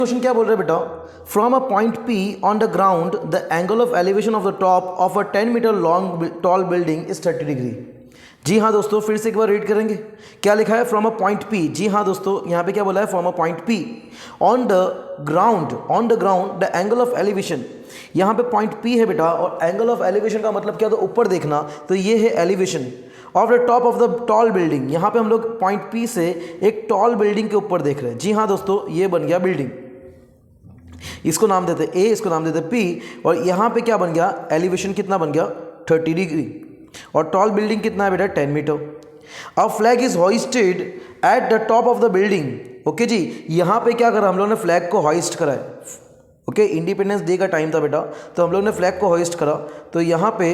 Question क्या बोल रहे हैं बेटा, फ्रॉम अ पॉइंट P on the ground the angle of elevation of the top of a 10 metre long tall building is 30 degree. जी हाँ दोस्तों, फिर से एक बार रीड करेंगे। क्या लिखा है, फ्रॉम अ पॉइंट P। जी हाँ दोस्तों, यहाँ पे क्या बोला है, फ्रॉम अ पॉइंट P on the ground the angle of elevation. यहाँ पे पॉइंट P है बेटा, और एंगल ऑफ एलिवेशन का मतलब क्या, तो ऊपर देखना, तो ये है elevation of the top of the tall building. यहाँ पे हम लोग पॉइंट P से एक टॉल बिल्डिंग के ऊपर देख रहे हैं। जी हाँ दोस्तों, ये बन गया बिल्डिंग, इसको नाम देते ए, इसको नाम देते पी, और यहाँ पे क्या बन गया, एलिवेशन कितना बन गया 30 डिग्री, और टॉल बिल्डिंग कितना है बेटा 10 metre. A flag is hoisted at the top of the building. Okay जी, यहाँ पे क्या करा हम लोग ने, फ्लैग को होइस्ट करा है। ओके, इंडिपेंडेंस डे का टाइम था बेटा, तो हम लोग ने फ्लैग को होइस्ट करा, तो यहाँ पे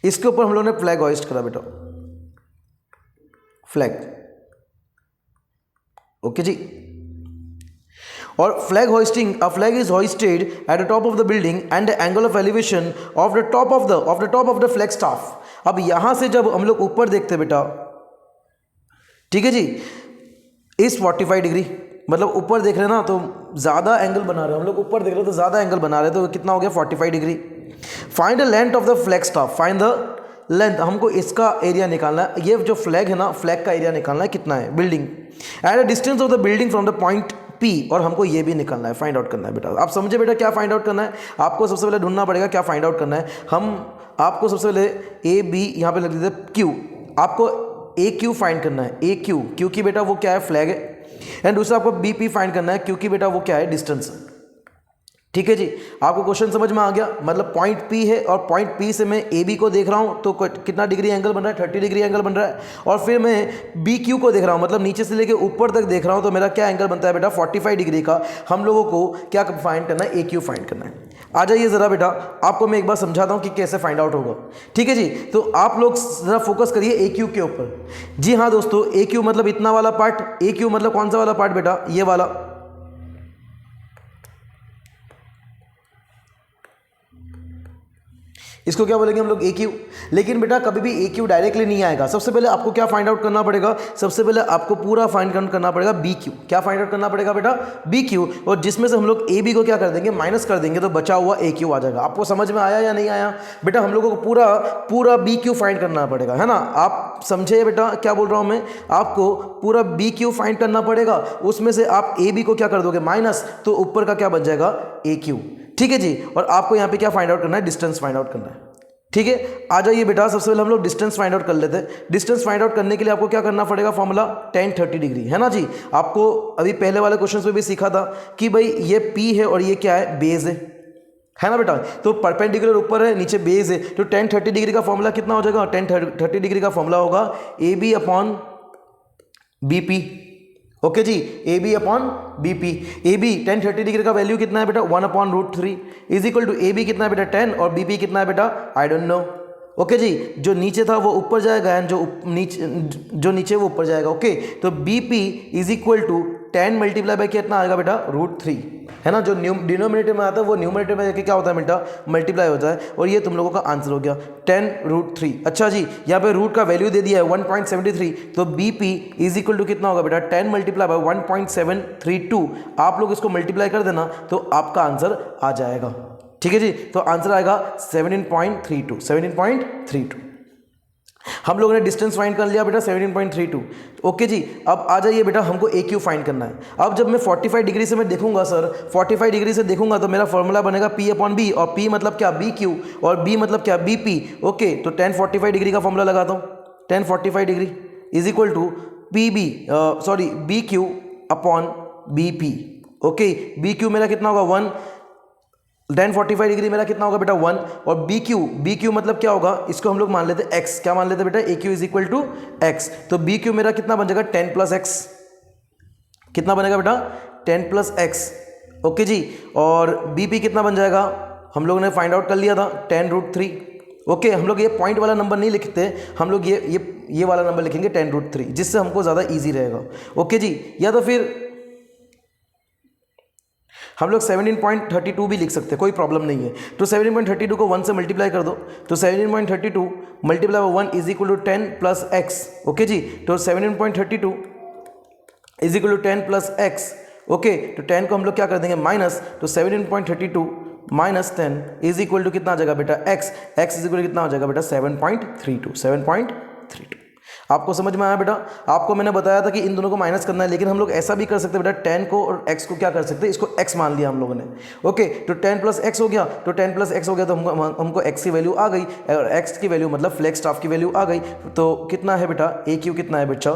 इसके ऊपर हम लोग ने फ्लैग होइस्ट करा बेटा, फ्लैग। ओके जी, और flag hoisting, a flag is hoisted at the top of the building and the angle of elevation of the top of the flag staff. अब यहां से जब हम लोग ऊपर देखते बेटा, ठीक है जी, इस 45 डिग्री, मतलब ऊपर देख रहे हैं ना, तो ज़्यादा एंगल बना रहे हैं हम लोग, ऊपर देख रहे हैं तो ज़्यादा एंगल बना रहे हैं, तो कितना हो गया 45 degree. Find the length of the flag staff, find the length, हमको इसका एरिया निकालना है, ये जो फ्लैग है ना, फ्लैग का एरिया निकालना है कितना है, building at the distance of the building from the point P, और हमको ये भी निकालना है, फाइंड आउट करना है बेटा। आप समझे बेटा क्या फाइंड आउट करना है, आपको सबसे पहले ढूंढना पड़ेगा क्या फाइंड आउट करना है। आपको सबसे पहले ए बी यहाँ पे लग देते क्यू, आपको ए क्यू फाइंड करना है, ए क्यू, क्योंकि बेटा वो क्या है, फ्लैग है, एंड दूसरा आपको बी पी फाइंड करना है, क्योंकि बेटा वो क्या है, डिस्टेंस है। ठीक है जी, आपको क्वेश्चन समझ में आ गया, मतलब पॉइंट P है, और पॉइंट P से मैं AB को देख रहा हूँ, तो कितना डिग्री एंगल बन रहा है, 30 डिग्री एंगल बन रहा है, और फिर मैं BQ को देख रहा हूँ, मतलब नीचे से लेके ऊपर तक देख रहा हूँ, तो मेरा क्या एंगल बनता है बेटा 45 डिग्री का। हम लोगों को क्या फाइंड करना है, AQ फाइंड करना है। आ जाइए ज़रा बेटा, आपको मैं एक बार समझाता हूँ कि कैसे फाइंड आउट होगा। ठीक है जी, तो आप लोग ज़रा फोकस करिए AQ के ऊपर। जी हाँ दोस्तों, AQ मतलब इतना वाला पार्ट, AQ मतलब कौन सा वाला पार्ट बेटा, ये वाला। इसको क्या बोलेंगे हम लोग, AQ। लेकिन बेटा कभी भी AQ डायरेक्टली नहीं आएगा, सबसे पहले आपको क्या फाइंड आउट करना पड़ेगा, सबसे पहले आपको पूरा फाइंड आउट करना पड़ेगा BQ। क्या फाइंड आउट करना पड़ेगा बेटा, BQ, और जिसमें से हम लोग AB को क्या कर देंगे, माइनस कर देंगे, तो बचा हुआ AQ आ जाएगा। आपको समझ में आया या नहीं आया बेटा, हम लोगों को पूरा BQ फाइंड करना पड़ेगा, है ना। आप समझे बेटा क्या बोल रहा हूँ मैं, आपको पूरा BQ फाइंड करना पड़ेगा, उसमें से आप AB को क्या कर दोगे, माइनस, तो ऊपर का क्या बन जाएगा, AQ। ठीक है जी, और आपको यहाँ पे क्या फाइंड आउट करना है, डिस्टेंस फाइंड आउट करना है। ठीक है, आ जाइए बेटा, सबसे पहले हम लोग डिस्टेंस फाइंड आउट कर लेते हैं। डिस्टेंस फाइंड आउट करने के लिए आपको क्या करना पड़ेगा, फॉर्मूला tan 30 डिग्री, है ना जी। आपको अभी पहले वाले क्वेश्चन में भी सीखा था कि भाई ये P है और ये क्या है, बेस है ना बेटा। तो परपेंडिकुलर ऊपर है, नीचे बेस है, तो tan 30 डिग्री का फॉर्मूला कितना हो जाएगा, tan 30 डिग्री का फॉर्मूला होगा AB अपॉन BP। ओके जी, AB upon BP। AB tan 30 degree का वैल्यू कितना है बेटा, 1/√3 इज इक्वल टू AB कितना है बेटा 10, और BP कितना है बेटा, आई डोंट नो। ओके जी, जो नीचे था वो ऊपर जाएगा, एंड जो नीचे वो ऊपर जाएगा। ओके, तो BP is equal to 10 multiply by कितना आएगा बेटा, √3, है ना। जो डिनोमिनेटर में आता है वो न्यूमरेटर में जाके क्या होता है बेटा, मल्टीप्लाई होता है, और ये तुम लोगों का आंसर हो गया 10√3। अच्छा जी, यहाँ पे रूट का वैल्यू दे दिया है 1.73, तो BP इज इक्वल टू कितना होगा बेटा, 10 मल्टीप्लाई बाय 1.732। आप लोग इसको मल्टीप्लाई कर देना तो आपका आंसर आ जाएगा। ठीक है जी, तो आंसर आएगा 17.32। हम लोगों ने डिस्टेंस फाइंड कर लिया बेटा 17.32। ओके जी, अब आ जाइए बेटा, हमको AQ फाइंड करना है। अब जब मैं 45 डिग्री से मैं देखूंगा सर, 45 डिग्री से देखूंगा तो मेरा फॉर्मूला बनेगा P अपॉन B, और P मतलब क्या, BQ, और B मतलब क्या, BP। ओके, तो tan 45 डिग्री का फॉर्मूला लगाता हूँ, tan 45 degree is equal to BQ upon BP। Okay, BQ मेरा कितना होगा 1, tan 45 डिग्री मेरा कितना होगा बेटा 1, और BQ मतलब क्या होगा, इसको हम लोग मान लेते हैं x। क्या मान लेते हैं बेटा, AQ is equal to x। तो BQ मेरा कितना बन जाएगा 10 प्लस x, कितना बनेगा बेटा 10 प्लस x। ओके जी, और BP कितना बन जाएगा, हम लोगों ने फाइंड आउट कर लिया था 10√3। ओके, हम लोग ये पॉइंट वाला नंबर नहीं लिखते, हम लोग ये वाला नंबर लिखेंगे 10√3, जिससे हमको ज़्यादा ईजी रहेगा। ओके जी, या तो फिर हम लोग 17.32 भी लिख सकते हैं, कोई प्रॉब्लम नहीं है। तो 17.32 को 1 से मल्टीप्लाई कर दो, तो 17.32 multiply by 1 is equal to 10 plus x। Okay जी, तो 17.32 is equal to 10 plus x. Okay, तो 10 को हम लोग क्या कर देंगे माइनस, तो 17.32 माइनस 10 इज इक्वल टू कितना आ जाएगा बेटा x. X is equal to कितना हो जाएगा बेटा 7.32। आपको समझ में आया बेटा? आपको मैंने बताया था कि इन दोनों को माइनस करना है, लेकिन हम लोग ऐसा भी कर सकते हैं बेटा, 10 को और x को क्या कर सकते हैं, इसको x मान लिया हम लोगों ने। ओके, तो 10 प्लस एक्स हो गया, तो 10 प्लस एक्स हो गया तो हमको x की वैल्यू आ गई, और x की वैल्यू मतलब फ्लेक्स स्टाफ की वैल्यू आ गई। तो कितना है बेटा AQ कितना है बेटा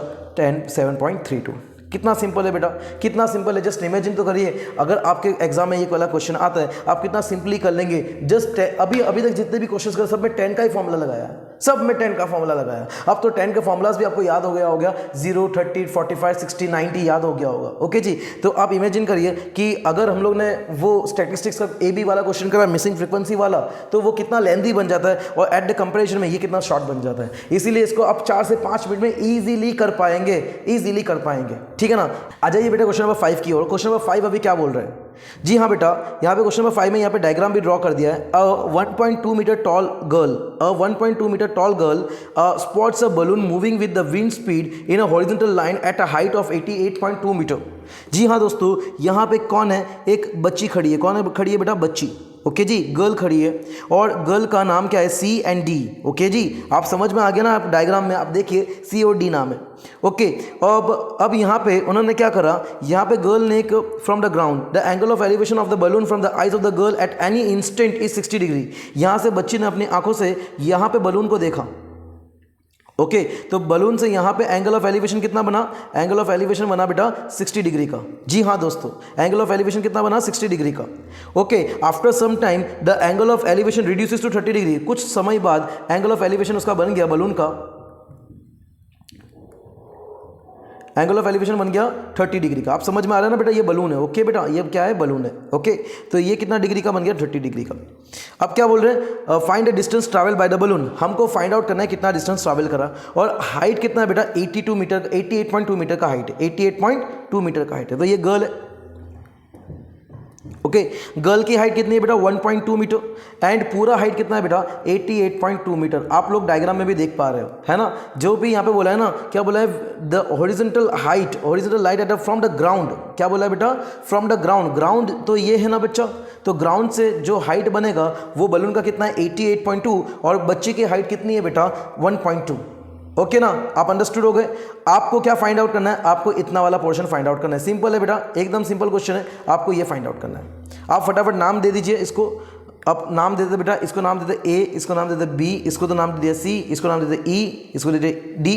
7.32। कितना सिंपल है बेटा, कितना सिंपल है। जस्ट इमेजिन तो करिए, अगर आपके एग्जाम में ये वाला क्वेश्चन आता है, आप कितना सिंपली कर लेंगे। जस्ट अभी तक जितने भी क्वेश्चंस कर सब में 10 का ही फॉर्मूला लगाया, सब में 10 का फॉर्मूला लगाया। अब तो 10 के फॉर्मूलाज भी आपको याद हो गया होगा, 0, 30, 45, 60, 90 याद हो गया होगा। ओके जी, तो आप इमेजिन करिए कि अगर हम लोग ने वो स्टैटिस्टिक्स का AB वाला क्वेश्चन करा, मिसिंग फ्रीक्वेंसी वाला, तो वो कितना लेंथी बन जाता है, और एट द कंपैरिजन में ये कितना शॉर्ट बन जाता है। इसीलिए इसको आप 4 से 5 मिनट में ईजिली कर पाएंगे, ईजिली कर पाएंगे। ठीक है ना? आ जाइए बेटा क्वेश्चन नंबर 5 की ओर। क्वेश्चन नंबर 5 अभी क्या बोल रहे हैं? जी हाँ बेटा, यहाँ पे क्वेश्चन नंबर 5 में यहाँ पे डायग्राम भी ड्रॉ कर दिया है। 1.2 metre tall girl spots a balloon moving with the wind speed in a horizontal line at a height of 88.2 metre. जी हाँ दोस्तों, यहाँ पे कौन है? एक बच्ची खड़ी है। कौन है खड़ी है बेटा? बच्ची। ओके जी, गर्ल खड़ी है, और गर्ल का नाम क्या है? C and D। ओके जी, आप समझ में आ गया ना? आप डायग्राम में आप देखिए C और D नाम है। ओके, अब यहाँ पे उन्होंने क्या करा, यहाँ पे गर्ल ने एक from the ground the angle of elevation of the balloon from the eyes of the girl at any instant is 60 degree. यहाँ से बच्ची ने अपनी आंखों से यहाँ पे बलून को देखा। ओके, तो बलून से यहाँ पे एंगल ऑफ एलिवेशन कितना बना? एंगल ऑफ एलिवेशन बना बेटा 60 डिग्री का। जी हाँ दोस्तों, एंगल ऑफ एलिवेशन कितना बना? 60 डिग्री का। Okay, after some time the angle of elevation reduces to 30 degree. कुछ समय बाद एंगल ऑफ एलिवेशन उसका बन गया, बलून का एंगल ऑफ एलिवेशन बन गया 30 डिग्री का। आप समझ में आ रहा है ना बेटा? ये बलून है। ओके बेटा, ये क्या है? बलून है। ओके, तो ये कितना डिग्री का बन गया? 30 डिग्री का। अब क्या बोल रहे हैं? Find the distance travel by the balloon. हमको फाइंड आउट करना है कितना डिस्टेंस ट्रैवल करा, और हाइट कितना है बेटा? 82 मीटर, 88.2 मीटर का हाइट है। 88.2 मीटर का हाइट है। तो ये गर्ल है। ओके, गर्ल की हाइट कितनी है बेटा? 1.2 मीटर, एंड पूरा हाइट कितना है बेटा? 88.2 मीटर। आप लोग डायग्राम में भी देख पा रहे हो, है ना? जो भी यहाँ पे बोला है ना, क्या बोला है? The horizontal height at from the ground. क्या बोला है बेटा? From the ground. ग्राउंड तो ये है ना बच्चा, तो ग्राउंड से जो हाइट बनेगा वो बलून का कितना है? 88.2, और बच्चे की हाइट कितनी है बेटा? 1.2। ओके ना? आप अंडरस्टूड हो गए? आपको क्या फाइंड आउट करना है? आपको इतना वाला पोर्शन फाइंड आउट करना है। सिंपल है बेटा, एकदम सिंपल क्वेश्चन है। आपको ये फाइंड आउट करना है। आप फटाफट नाम दे दीजिए इसको। अब नाम देते बेटा, इसको नाम देते A, इसको नाम देते B, इसको तो नाम दे दिया C, इसको नाम देते E, इसको देते D,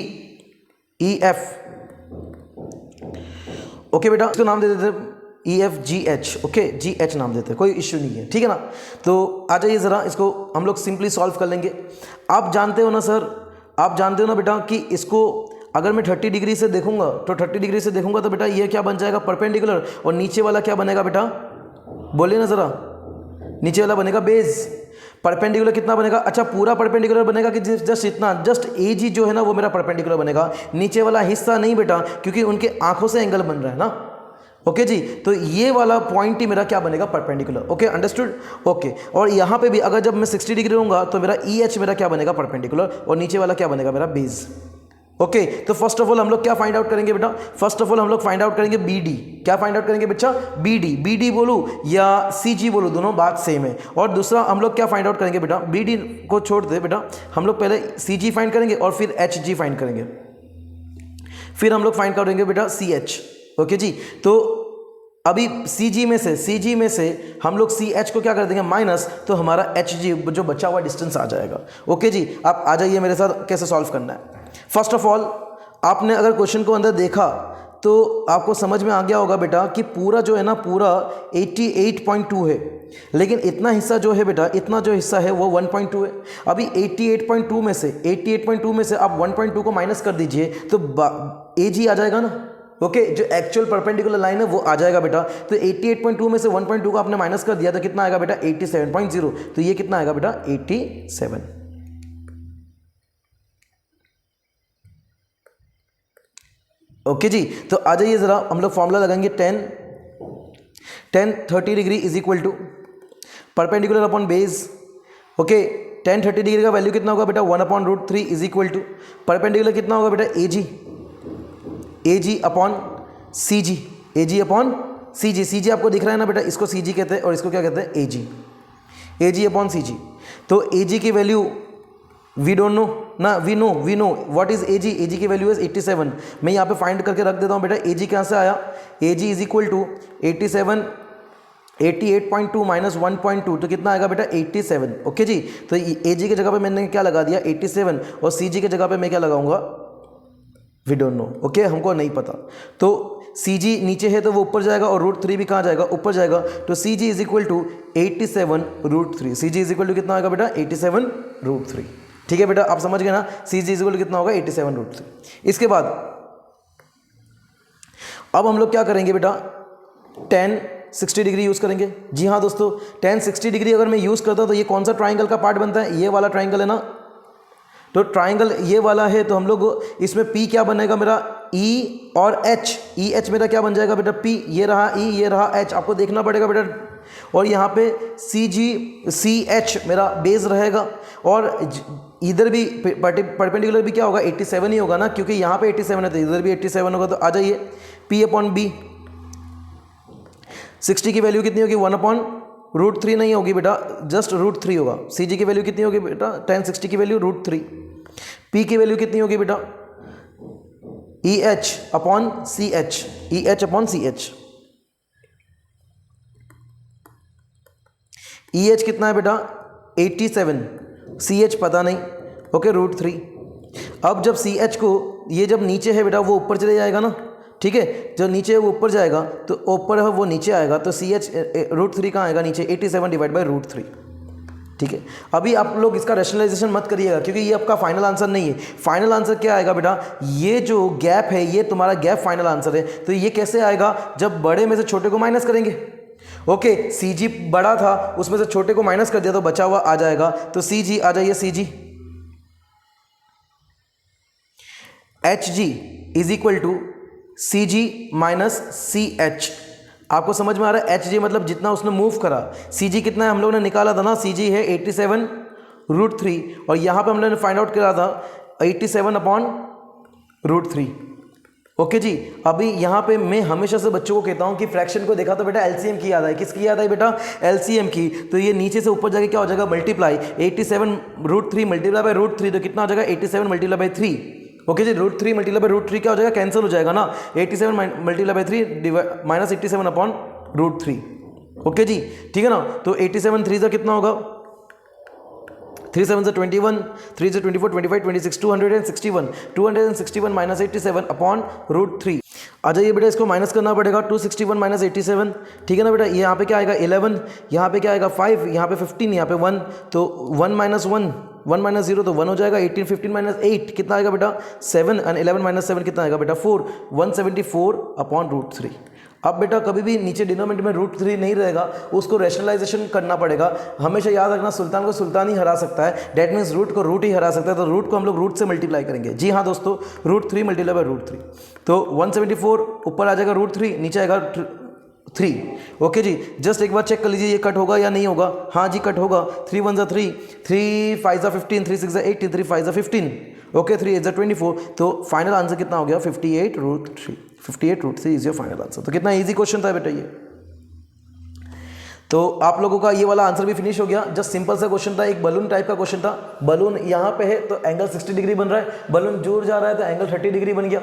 E, F। ओके बेटा, इसको नाम दे देते E, F, G, H। Okay, G, H नाम देते, कोई इश्यू नहीं है। ठीक है ना? तो आ जाइए ज़रा, इसको हम लोग सिंपली सॉल्व कर लेंगे। आप जानते हो ना सर, आप जानते हो ना बेटा कि इसको अगर मैं 30 डिग्री से देखूंगा, तो 30 डिग्री से देखूंगा तो बेटा ये क्या बन जाएगा? परपेंडिकुलर। और नीचे वाला क्या बनेगा बेटा? बोलिए ना ज़रा। नीचे वाला बनेगा बेस। परपेंडिकुलर कितना बनेगा? अच्छा, पूरा परपेंडिकुलर बनेगा कि जस्ट इतना, जस्ट AG जो है ना वो मेरा परपेंडिकुलर बनेगा। नीचे वाला हिस्सा नहीं बेटा, क्योंकि उनके आंखों से एंगल बन रहा है ना। ओके जी, तो ये वाला पॉइंट ही मेरा क्या बनेगा? परपेंडिकुलर। Okay, understood? ओके, और यहाँ पे भी अगर जब मैं 60 डिग्री रहूँगा तो मेरा EH मेरा क्या बनेगा? परपेंडिकुलर, और नीचे वाला क्या बनेगा? मेरा बेस। ओके, तो फर्स्ट ऑफ ऑल हम लोग क्या फाइंड आउट करेंगे बेटा? फर्स्ट ऑफ ऑल हम लोग फाइंड आउट करेंगे BD। क्या फाइंड आउट करेंगे बच्चा? BD बोलूँ या CG बोलूँ, दोनों बात सेम है। और दूसरा हम लोग क्या फाइंड आउट करेंगे बेटा? BD को छोड़ दे बेटा, हम लोग पहले CG फाइंड करेंगे और फिर HG फाइंड करेंगे, फिर हम लोग फाइंड करेंगे बेटा CH। ओके जी, तो अभी CG में से हम लोग CH को क्या कर देंगे? माइनस, तो हमारा HG जो बचा हुआ डिस्टेंस आ जाएगा। ओके जी, आप आ जाइए मेरे साथ, कैसे सॉल्व करना है। फर्स्ट ऑफ ऑल, आपने अगर क्वेश्चन को अंदर देखा तो आपको समझ में आ गया होगा बेटा कि पूरा जो है ना, पूरा 88.2 है, लेकिन इतना हिस्सा जो है बेटा, इतना जो हिस्सा है वो 1.2 है। अभी 88.2 में से आप 1.2 को माइनस कर दीजिए तो AG आ जाएगा ना। ओके, जो एक्चुअल परपेंडिकुलर लाइन है वो आ जाएगा बेटा। तो 88.2 में से 1.2 को आपने माइनस कर दिया तो कितना आएगा बेटा? 87.0। तो ये कितना आएगा बेटा? 87। ओके जी, तो आ जाइए ज़रा, हम लोग फॉर्मूला लगाएंगे। 30 degree is equal to perpendicular upon base. Okay, 30 degree का वैल्यू कितना होगा बेटा? 1/√3 इज इक्वल टू परपेंडिकुलर कितना होगा बेटा? AG upon C ji, A ji upon सी जी। सी जी आपको दिख रहा है ना बेटा, इसको सी जी कहते हैं और इसको क्या कहते हैं, ए जी, ए जी अपॉन सी जी। तो ए जी की वैल्यू वी डोंट नो ना, we know what is A G. A G की वैल्यू इज 87। मैं यहाँ पे फाइंड करके रख देता हूँ बेटा, ए जी कहाँ से आया, ए जी इज इक्वल टू 87, 88.2 माइनस 1.2 तो कितना आएगा बेटा 87। ओके जी, तो ए जी की जगह पे मैंने क्या लगा दिया 87 और सी जी की जगह पे मैं क्या लगाऊंगा, वी डोंट नो। ओके, हमको नहीं पता। तो सी जी नीचे है तो वो ऊपर जाएगा और √3 भी कहाँ जाएगा, ऊपर जाएगा। तो C G is equal to 87√3। C G is equal to कितना आएगा बेटा 87√3। ठीक है बेटा, आप समझ गए ना, सी जी इज इक्वल टू कितना होगा 87√3। इसके बाद अब हम लोग क्या करेंगे बेटा, tan 60 डिग्री यूज़ करेंगे। जी हाँ दोस्तों, tan 60 डिग्री अगर मैं यूज़ करता तो ये कौन सा ट्राइंगल का पार्ट बनता है, ये वाला ट्राइंगल है ना। तो ट्राइंगल ये वाला है, तो हम लोग इसमें P क्या बनेगा मेरा, E और H। ई एच मेरा क्या बन जाएगा बेटा P, ये रहा E, ये रहा H, आपको देखना पड़ेगा बेटा। और यहाँ पे CH मेरा बेस रहेगा और इधर भी परपेंडिकुलर भी क्या होगा 87 ही होगा ना, क्योंकि यहाँ पे 87 है तो इधर भी 87 होगा। तो आ जाइए P/B, 60 की वैल्यू कितनी होगी 1/√3 नहीं होगी बेटा, जस्ट √3 होगा। सी जी की वैल्यू कितनी होगी बेटा, tan 60 की वैल्यू √3। P की वैल्यू कितनी होगी बेटा, EH/CH, EH/CH। EH कितना है बेटा 87, CH पता नहीं, ओके √3। अब जब CH को ये जब नीचे है बेटा वो ऊपर चले जाएगा ना, ठीक है, जो नीचे है वो ऊपर जाएगा तो ऊपर है वो नीचे आएगा, तो CH √3 कहाँ आएगा नीचे, 87 डिवाइड बाई √3। ठीक है, अभी आप लोग इसका रैशनलाइजेशन मत करिएगा क्योंकि ये आपका फाइनल आंसर नहीं है। फाइनल आंसर क्या आएगा बेटा, ये जो गैप है ये तुम्हारा गैप फाइनल आंसर है। तो ये कैसे आएगा, जब बड़े में से छोटे को माइनस करेंगे। ओके, सी जी बड़ा था उसमें से छोटे को माइनस कर दिया तो बचा हुआ आ जाएगा। तो सी जी आ जाइए, C G H G is equal to C G minus C H. आपको समझ में आ रहा है, एच जी मतलब जितना उसने मूव करा। सी जी कितना है हम लोगों ने निकाला था ना, सी जी है 87√3 और यहाँ पे हम लोगों ने फाइंड आउट करा था 87/√3। ओके जी, अभी यहाँ पे मैं हमेशा से बच्चों को कहता हूँ कि फ्रैक्शन को देखा तो बेटा एलसीएम की याद है। किसकी याद है बेटा, एलसीएम की। तो ये नीचे से ऊपर जाके क्या हो जाएगा, मल्टीप्लाई 87√3 मल्टीप्लाई बाई √3 तो कितना हो जाएगा 87 मल्टीप्लाई बाई 3। ओके जी, √3 मल्टीप्लाई बाई √3 क्या हो जाएगा, कैंसिल हो जाएगा ना, 87 मल्टीप्लाई बाई 3 माइनस 87/√3। ओके जी, ठीक है ना। तो 87 3 से कितना होगा, 3 7 से 21, 3 से 24, 25, 26, 261 माइनस 87/√3। आ जाइए बेटा, इसको माइनस करना पड़ेगा, 261 माइनस 87, ठीक है ना बेटा। ये यहाँ पे क्या आएगा 11, यहाँ पे क्या आएगा 5, यहाँ पे 15, यहाँ पे 1, तो 1 माइनस 1 माइनस 0 तो 1 हो जाएगा। 18 15 माइनस 8 कितना आएगा बेटा 7, एंड 11 माइनस 7 कितना आएगा बेटा 4, 174/√3। अब बेटा कभी भी नीचे डिनोमिनेटर में √3 नहीं रहेगा, उसको रैशनलाइजेशन करना पड़ेगा। हमेशा याद रखना, सुल्तान को सुल्तान ही हरा सकता है, डेट मीन्स रूट को रूट ही हरा सकता है। तो रूट को हम लोग रूट से मल्टीप्लाई करेंगे। जी हाँ दोस्तों, √3 मल्टीप्लाई बाई √3 तो 174 ऊपर आ जाएगा √3, नीचे आएगा 3। ओके जी, जस्ट एक बार चेक कर लीजिए ये कट होगा या नहीं होगा। हाँ जी कट होगा, 3 1 ज़ा 3, 3 5 ज़ा 15, 3 6 ज़ा 18, 3 5 ज़ा 15, ओके 3 8 ज़ा 24। तो फाइनल आंसर कितना हो गया 58√3। 58√3 इज योर फाइनल आंसर। तो कितना इजी क्वेश्चन था बेटा ये। तो आप लोगों का ये वाला आंसर भी फिनिश हो गया। जस्ट सिंपल सा क्वेश्चन था, एक बलून टाइप का क्वेश्चन था। बलून यहाँ पे है तो एंगल 60 डिग्री बन रहा है, बलून दूर जा रहा है तो एंगल 30 डिग्री बन गया।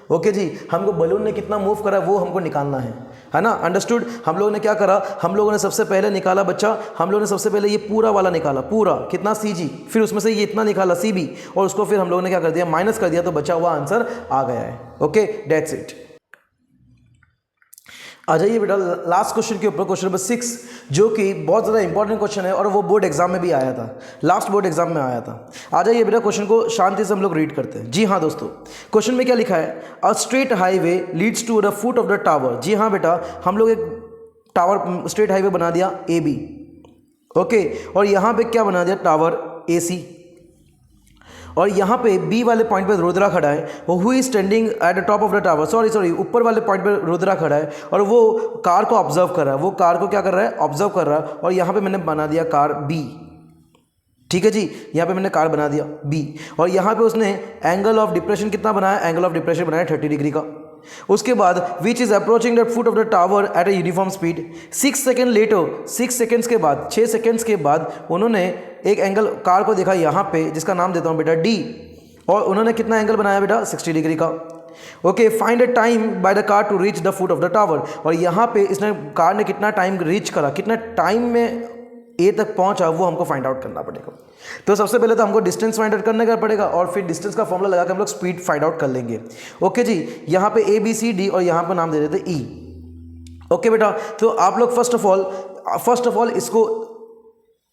ओके जी, हमको बलून ने कितना मूव करा वो हमको निकालना है ना, अंडरस्टूड। हम लोगों ने क्या करा, हम लोगों ने सबसे पहले निकाला बच्चा, हम लोगों ने सबसे पहले ये पूरा वाला निकाला, पूरा कितना CG, फिर उसमें से ये इतना निकाला CB और उसको फिर हम लोगों ने क्या कर दिया माइनस कर दिया, तो बचा हुआ आंसर आ गया है। Okay that's it. आ जाइए बेटा लास्ट क्वेश्चन के ऊपर, क्वेश्चन नंबर 6, जो कि बहुत ज़्यादा इंपॉर्टेंट क्वेश्चन है और वो बोर्ड एग्जाम में भी आया था, लास्ट बोर्ड एग्जाम में आया था। आ जाइए बेटा क्वेश्चन को शांति से हम लोग रीड करते हैं। जी हाँ दोस्तों, क्वेश्चन में क्या लिखा है, a straight highway leads to the foot of the tower. जी हाँ बेटा, हम लोग एक टावर स्ट्रेट हाईवे बना दिया AB, ओके, और यहाँ पे क्या बना दिया टावर AC, और यहाँ पे B वाले पॉइंट पे रुद्रा खड़ा है, who is standing at the top of the tower, sorry ऊपर वाले पॉइंट पे रुद्रा खड़ा है और वो कार को ऑब्जर्व कर रहा है, वो कार को क्या कर रहा है ऑब्जर्व कर रहा है। और यहाँ पे मैंने बना दिया कार B, ठीक है जी, यहाँ पे मैंने कार बना दिया B, और यहाँ पे उसने एंगल ऑफ डिप्रेशन कितना बनाया, एंगल ऑफ डिप्रेशन बनाया 30 डिग्री का। उसके बाद which is approaching the foot of the tower at a uniform speed. 6 second later, 6 seconds के बाद, 6 सेकेंड्स के बाद उन्होंने एक एंगल कार को देखा यहाँ पे, जिसका नाम देता हूँ बेटा डी, और उन्होंने कितना एंगल बनाया बेटा 60 डिग्री का। Okay, find a time by the car to reach the foot of the tower. और यहाँ पे इसने कार ने कितना टाइम रीच करा, कितना टाइम में ए तक पहुंचा, वो हमको फाइंड आउट करना पड़ेगा। तो सबसे पहले तो हमको डिस्टेंस फाइंड आउट करने का पड़ेगा और फिर डिस्टेंस का फॉर्मूला लगा के हम लोग स्पीड फाइंड आउट कर लेंगे। ओके जी, यहाँ पे ए बी सी डी और यहाँ पे नाम दे देते ई। ओके बेटा, तो आप लोग फर्स्ट ऑफ ऑल इसको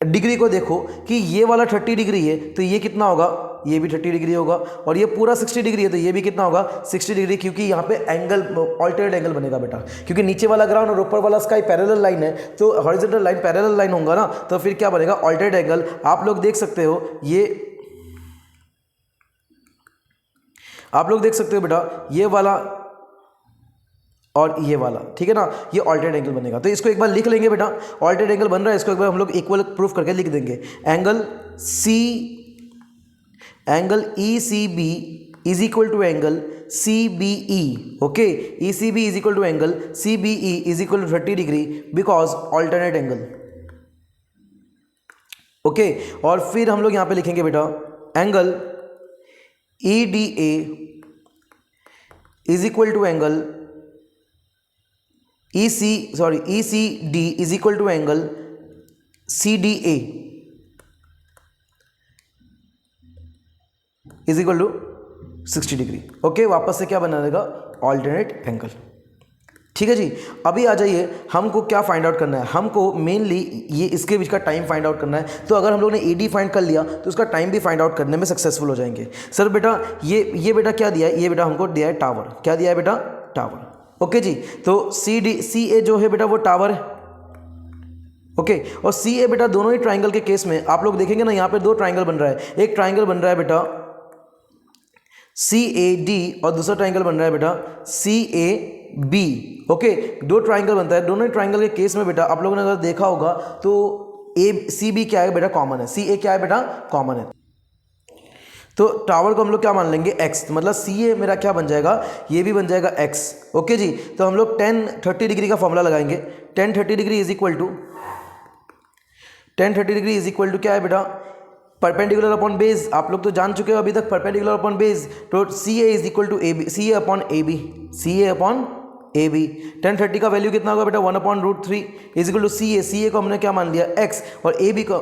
डिग्री को देखो कि ये वाला 30 डिग्री है तो ये कितना होगा, ये भी 30 डिग्री होगा, और ये पूरा 60 डिग्री है तो ये भी कितना होगा 60 डिग्री, क्योंकि यहाँ पे एंगल ऑल्टरनेट एंगल बनेगा बेटा, क्योंकि नीचे वाला ग्राउंड और ऊपर वाला स्काई पैरेलल लाइन है, तो हॉरिजॉन्टल लाइन पैरेलल लाइन होगा ना, तो फिर क्या बनेगा ऑल्टरनेट एंगल। आप लोग देख सकते हो बेटा ये वाला और ये वाला, ठीक है ना, ये ऑल्टरनेट एंगल बनेगा। तो इसको एक बार लिख लेंगे बेटा, ऑल्टरनेट एंगल बन रहा है, इसको एक बार हम लोग इक्वल प्रूफ करके लिख देंगे। Angle E C B is equal to angle C B E. Okay, E C B is equal to angle C B E is equal to 30 degree because alternate angle. Okay, और फिर हम लोग यहाँ पे लिखेंगे बेटा angle E D A is equal to angle E C D is equal to angle C D A is equal to 60 degree. Okay, वापस से क्या बना देगा ऑल्टरनेट एंगल। ठीक है जी, अभी आ जाइए, हमको क्या फाइंड आउट करना है, हमको मेनली ये इसके बीच का टाइम फाइंड आउट करना है। तो अगर हम लोग ने AD फाइंड कर लिया तो उसका टाइम भी फाइंड आउट करने में सक्सेसफुल हो जाएंगे। सर बेटा ये बेटा क्या दिया है, ये बेटा हमको दिया है टावर। क्या दिया है बेटा, टावर। ओके जी, तो CA जो है बेटा वो टावर है। ओके, और CA बेटा दोनों ही ट्राइंगल के केस में आप लोग देखेंगे ना, यहाँ पे दो ट्राइंगल बन रहा है, एक ट्राइंगल बन रहा है बेटा CAD और दूसरा ट्राइंगल बन रहा है बेटा CAB। ओके, दो ट्राइंगल बनता है, दोनों ही ट्राइंगल के केस में बेटा आप लोगों ने अगर देखा होगा तो CB क्या है बेटा कॉमन है, CA क्या है बेटा कॉमन है। तो टावर को हम लोग क्या मान लेंगे x, मतलब CA मेरा क्या बन जाएगा, ये भी बन जाएगा x। ओके जी, तो हम लोग 10-30 डिग्री का फॉर्मूला लगाएंगे। 10-30 डिग्री इज इक्वल टू क्या है बेटा, परपेंडिकुलर अपॉन बेस। आप लोग तो जान चुके हो अभी तक परपेंडिकुलर अपॉन बेस, तो CA is equal to AB, CA upon AB। 10-30 का वैल्यू कितना होगा बेटा 1/√3 इज इक्वल टू CA को हमने क्या मान लिया x, और AB को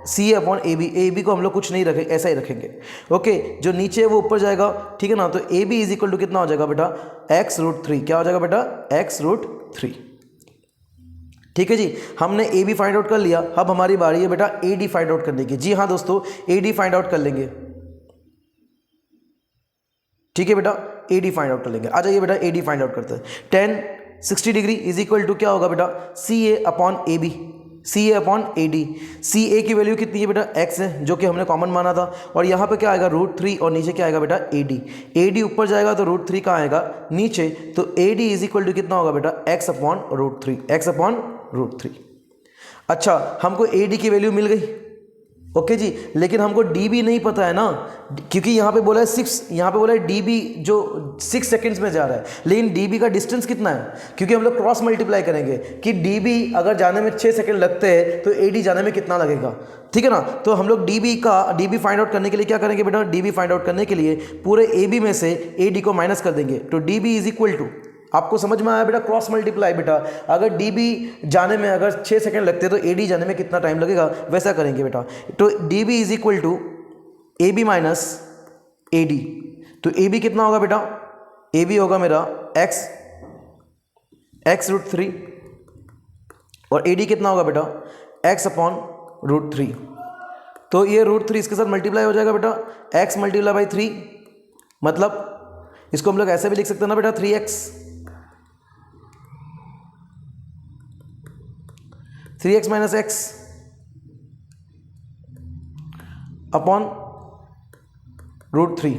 CA अपॉन AB को हम लोग कुछ नहीं रखेंगे, ऐसा ही रखेंगे। ओके, जो नीचे है वो ऊपर जाएगा, ठीक है ना, तो AB इज इक्वल टू कितना हो जाएगा बेटा x√3। क्या हो जाएगा बेटा x√3। ठीक है जी, हमने AB फाइंड आउट कर लिया, अब हमारी बारी है बेटा AD फाइंड आउट करने की। जी हाँ दोस्तों, AD फाइंड आउट कर लेंगे। ठीक है बेटा, AD फाइंड आउट कर लेंगे। आ जाइए बेटा AD फाइंड आउट करते हैं। 10-60 डिग्री इज इक्वल टू क्या होगा बेटा CA upon AB, CA upon AD। CA की वैल्यू कितनी है बेटा x है, जो कि हमने कॉमन माना था, और यहाँ पे क्या आएगा √3 और नीचे क्या आएगा बेटा AD ऊपर जाएगा तो √3 कहाँ आएगा नीचे, तो AD इज इक्वल टू कितना होगा बेटा x अपॉन √3। अच्छा, हमको AD की वैल्यू मिल गई। ओके जी, लेकिन हमको DB नहीं पता है ना, क्योंकि यहाँ पे बोला है 6, यहाँ पे बोला है DB जो 6 सेकंड्स में जा रहा है, लेकिन DB का डिस्टेंस कितना है, क्योंकि हम लोग क्रॉस मल्टीप्लाई करेंगे कि DB अगर जाने में 6 सेकंड लगते हैं तो AD जाने में कितना लगेगा। ठीक है ना, तो हम लोग DB फाइंड आउट करने के लिए क्या करेंगे बेटा, DB फाइंड आउट करने के लिए पूरे AB में से AD को माइनस कर देंगे, तो DB इज इक्वल टू, आपको समझ में आया बेटा क्रॉस मल्टीप्लाई। बेटा अगर DB जाने में अगर 6 सेकंड लगते हैं तो AD जाने में कितना टाइम लगेगा, वैसा करेंगे बेटा। तो DB is equal to AB minus AD, तो AB कितना होगा बेटा, AB होगा मेरा x√3 और AD कितना होगा बेटा x अपॉन √3। तो ये √3 इसके साथ मल्टीप्लाई हो जाएगा बेटा, x मल्टीप्लाई बाई 3, मतलब इसको हम लोग ऐसे भी लिख सकते हैं ना बेटा 3x माइनस x अपॉन √3,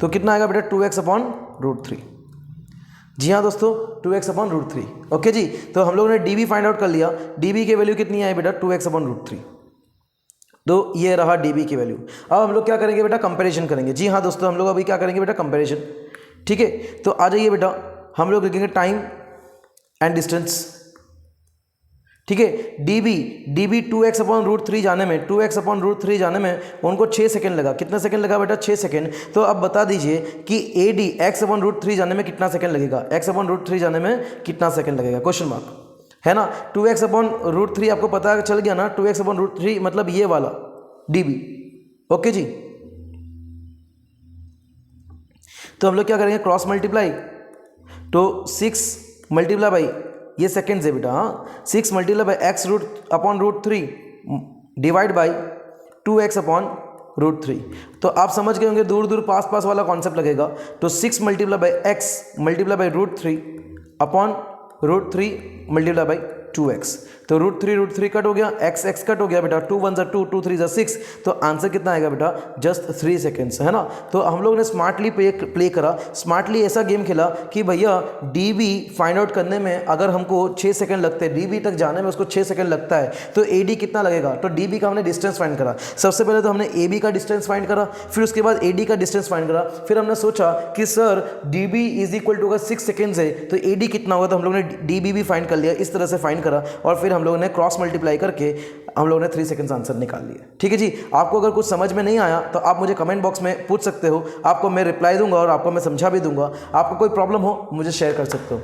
तो कितना आएगा बेटा 2x अपॉन √3। जी हाँ दोस्तों, 2x अपॉन √3। ओके जी, तो हम लोगों ने DB फाइंड आउट कर लिया। DB की वैल्यू कितनी आई बेटा 2x अपॉन √3, तो ये रहा DB की वैल्यू। अब हम लोग क्या करेंगे बेटा कंपैरिजन करेंगे। जी हाँ दोस्तों, हम लोग अभी क्या करेंगे बेटा कंपैरिजन। ठीक है, तो आ जाइए बेटा, हम लोग लिखेंगे टाइम एंड डिस्टेंस। ठीक है, डी बी 2x/√3 जाने में, 2x/√3 जाने में उनको 6 सेकेंड लगा। कितना सेकेंड लगा बेटा? 6 सेकेंड। तो अब बता दीजिए कि AD x/√3 जाने में कितना सेकेंड लगेगा? x/√3 जाने में कितना सेकेंड लगेगा? क्वेश्चन मार्क है ना। 2x/√3 आपको पता चल गया ना, 2x/√3 मतलब ये वाला DB। ओके जी, तो हम लोग क्या करेंगे? क्रॉस मल्टीप्लाई, तो 6 मल्टीप्लाई बाई, ये सेकेंड्स है बेटा, हाँ, 6 multiply by x/√3 divide by 2x/√3। तो आप समझ गए होंगे, दूर दूर पास पास वाला कॉन्सेप्ट लगेगा। तो 6 multiply by x multiply by √3 upon √3 multiply by 2x। तो √3 कट हो गया, x कट हो गया बेटा, 2 1 2 2 3 6। तो आंसर कितना आएगा बेटा? जस्ट 3 सेकेंड्स, है ना। तो हम लोग ने स्मार्टली प्ले करा, स्मार्टली ऐसा गेम खेला कि भैया DB फाइंड आउट करने में अगर हमको 6 सेकंड लगते हैं, DB तक जाने में उसको 6 सेकंड लगता है, तो AD कितना लगेगा? तो DB का हमने डिस्टेंस फाइंड करा। सबसे पहले तो हमने AB का डिस्टेंस फाइंड करा, फिर उसके बाद AD का डिस्टेंस फाइंड करा। फिर हमने सोचा कि sir DB is equal to, अगर 6 सेकेंड्स है तो AD कितना होगा, तो हम लोग ने DB भी फाइंड कर लिया। इस तरह से फाइंड करा और फिर हम लोगों ने क्रॉस मल्टीप्लाई करके हम लोगों ने 3 सेकंड्स आंसर निकाल लिया। ठीक है जी, आपको अगर कुछ समझ में नहीं आया तो आप मुझे कमेंट बॉक्स में पूछ सकते हो, आपको मैं रिप्लाई दूंगा और आपको मैं समझा भी दूंगा। आपको कोई प्रॉब्लम हो मुझे शेयर कर सकते हो।